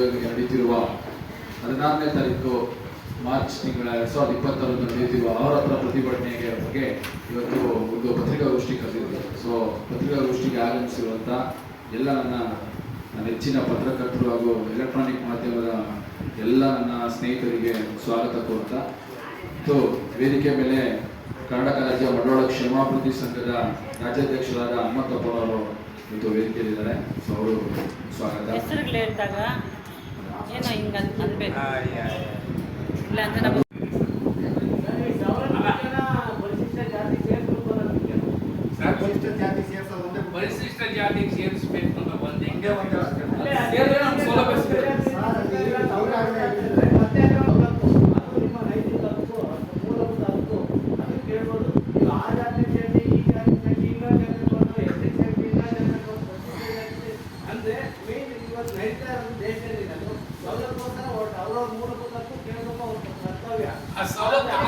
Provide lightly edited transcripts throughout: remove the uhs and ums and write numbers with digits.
ಆಯೋಗಕ್ಕೆ ನಡೀತಿರುವ 14ನೇ ತಾರೀಕು ಮಾರ್ಚ್ ತಿಂಗಳ 2020 ನಡೆಯುತ್ತಿರುವ ಅವರ ಪ್ರತಿಭಟನೆಗೆ ಬಗ್ಗೆ ಇವತ್ತು ಒಂದು ಪತ್ರಿಕಾಗೋಷ್ಠಿ ಕರೆದಿದ್ದರು. ಸೊ ಪತ್ರಿಕಾಗೋಷ್ಠಿಗೆ ಆಗಮಿಸಿರುವಂಥ ಎಲ್ಲ ನನ್ನ ನೆಚ್ಚಿನ ಪತ್ರಕರ್ತರು ಹಾಗೂ ಎಲೆಕ್ಟ್ರಾನಿಕ್ ಮಾಧ್ಯಮದ ಎಲ್ಲ ನನ್ನ ಸ್ನೇಹಿತರಿಗೆ ಸ್ವಾಗತ ಕೋರ್ತಾ, ಮತ್ತು ವೇದಿಕೆ ಮೇಲೆ ಕರ್ನಾಟಕ ರಾಜ್ಯ ಬಂಡವಾಳ ಕ್ಷೇಮಾಭಿವೃದ್ಧಿ ಸಂಘದ ರಾಜ್ಯಾಧ್ಯಕ್ಷರಾದ ಹನುಮಂತಪ್ಪನವರು ಇವತ್ತು ವೇದಿಕೆಯಲ್ಲಿದ್ದಾರೆ. ಸೊ ಅವರು ಸ್ವಾಗತ. ಪರಿಶಿಷ್ಟ ಜಾತಿಗೆ ಸೇರಿಸಬೇಕು ಅಂತ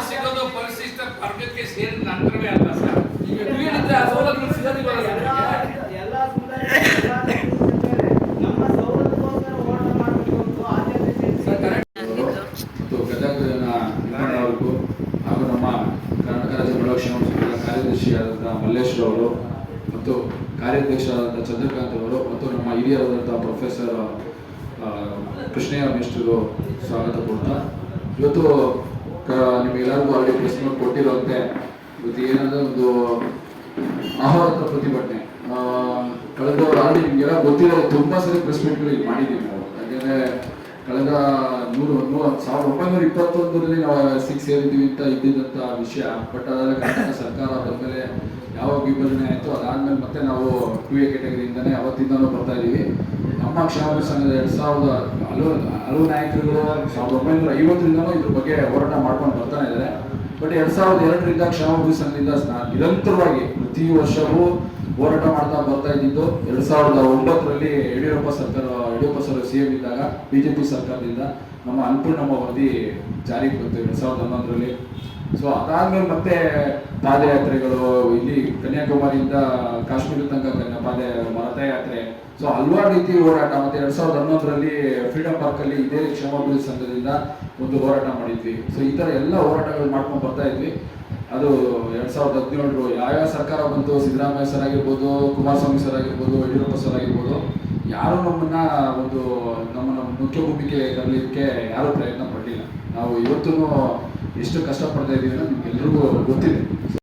ಸಿಗೋದು ಪರಿಶಿಷ್ಟ ವರ್ಗಕ್ಕೆ ಸೇರಿದ ನಂತರವೇ ಅಲ್ಲ ಸರ್. ಈಗ ಸೌಲಭ್ಯ ಸಿಗೋದಿಲ್ಲ. ಹಾಗೂ ನಮ್ಮ ಕರ್ನಾಟಕ ರಾಜ್ಯ ಬಂಡವಾಳ ಕ್ಷೇಮಾಭಿವೃದ್ಧಿ ಕಾರ್ಯದರ್ಶಿಯಾದಂಥ ಮಲ್ಲೇಶ್ವರ ಅವರು ಮತ್ತು ಕಾರ್ಯಾಧ್ಯಕ್ಷರಾದಂಥ ಚಂದ್ರಕಾಂತ್ ಅವರು ಮತ್ತು ನಮ್ಮ ಹಿರಿಯರಾದಂಥ ಪ್ರೊಫೆಸರ್ ಕೃಷ್ಣಯ್ಯ ಮೇಷ್ಟ್ರು ಸ್ವಾಗತ ಕೊಡ್ತಾ, ಇವತ್ತು ನಿಮಗೆಲ್ಲರಿಗೂ ಆಲ್ರೆಡಿ ಪ್ರೆಸ್ ನೋಟ್ ಕೊಟ್ಟಿರೋಂತೆ ಇವತ್ತು ಏನಂದ್ರೆ ಒಂದು ಆಹೋರಾತ್ರ ಪ್ರತಿಭಟನೆ ಕಳೆದ ಆಲ್ರೆಡಿ ನಿಮಗೆಲ್ಲ ಗೊತ್ತಿರೋ ತುಂಬ ಸರಿ ಪ್ರೆಸ್ ಮೀಟ್ಗಳು ಮಾಡಿದ್ದೀವಿ ನಾವು. ಯಾಕೆಂದರೆ ಕಳೆದ 1921ರಲ್ಲಿ ನಾವು ಸಿಕ್ಸ್ ಸೇರಿದ್ದೀವಿ ಅಂತ ಇದ್ದಿದ್ದಂಥ ವಿಷಯ. ಬಟ್ ಅದಾದ ಕರ್ನಾಟಕ ಸರ್ಕಾರ ಬಂದಮೇಲೆ ಯಾವಾಗ ವಿಭಜನೆ ಆಯಿತು ಅದಾದಮೇಲೆ ಮತ್ತೆ ನಾವು 2A ಕ್ಯಾಟಗರಿಯಿಂದನೇ ಅವತ್ತಿಂದನೂ ಬರ್ತಾ ಇದ್ದೀವಿ. ನಮ್ಮ ಕ್ಷೇಮಾಭಿವೃದ್ಧಿ ಸಂಘದ 2000 ಹಲವು ನಾಯಕರುಗಳು 1950ರಿಂದನೂ ಇದ್ರ ಬಗ್ಗೆ ಹೋರಾಟ ಮಾಡ್ಕೊಂಡು ಬರ್ತಾನೆ ಇದ್ದಾರೆ. ಬಟ್ 2002ರಿಂದ ಕ್ಷೇಮಾಭಿವೃದ್ಧಿ ಸಂಘದಿಂದ ನಿರಂತರವಾಗಿ ಪ್ರತಿ ವರ್ಷವೂ ಹೋರಾಟ ಮಾಡ್ತಾ ಬರ್ತಾ ಇದ್ದಿದ್ದು. 2009ರಲ್ಲಿ ಯಡಿಯೂರಪ್ಪ ಸರ್ CM ಇದ್ದಾಗ BJP ಸರ್ಕಾರದಿಂದ ನಮ್ಮ ಅನ್ನಪೂರ್ಣಮ್ಮ ವರದಿ ಜಾರಿಗೆ ಬಂತು 2011ರಲ್ಲಿ. ಸೊ ಅದಾದ್ಮೇಲೆ ಮತ್ತೆ ಪಾದಯಾತ್ರೆಗಳು, ಇಲ್ಲಿ ಕನ್ಯಾಕುಮಾರಿಯಿಂದ ಕಾಶ್ಮೀರ ತನಕ ರಥಯಾತ್ರೆ, ಸೊ ಹಲವಾರು ರೀತಿ ಹೋರಾಟ. ಮತ್ತೆ 2011ರಲ್ಲಿ ಫ್ರೀಡಂ ಪಾರ್ಕಲ್ಲಿ ಇದೇ ಕ್ಷೇಮಾಭಿವೃದ್ಧಿ ಸಂಘದಿಂದ ಒಂದು ಹೋರಾಟ ಮಾಡಿದ್ವಿ. ಸೊ ಈ ಥರ ಎಲ್ಲ ಹೋರಾಟಗಳು ಮಾಡ್ಕೊಂಡು ಬರ್ತಾ ಇದ್ವಿ. ಅದು 2017 ಯಾವ್ಯಾವ ಸರ್ಕಾರ ಬಂತು, ಸಿದ್ದರಾಮಯ್ಯ ಸರ್ ಆಗಿರ್ಬೋದು, ಕುಮಾರಸ್ವಾಮಿ ಸರ್ ಆಗಿರ್ಬೋದು, ಯಡಿಯೂರಪ್ಪ ಸರ್ ಆಗಿರ್ಬೋದು, ಯಾರು ನಮ್ಮನ್ನು ಮುಖ್ಯ ಭೂಮಿಕೆ ತರಲಿಕ್ಕೆ ಯಾರೂ ಪ್ರಯತ್ನ ಪಡಲಿಲ್ಲ. ನಾವು ಇವತ್ತೂ ಎಷ್ಟು ಕಷ್ಟಪಡ್ತಾ ಇದ್ದೀವಿ ಅನ್ನೋದು ನಿಮ್ಗೆಲ್ರಿಗೂ ಗೊತ್ತಿದೆ.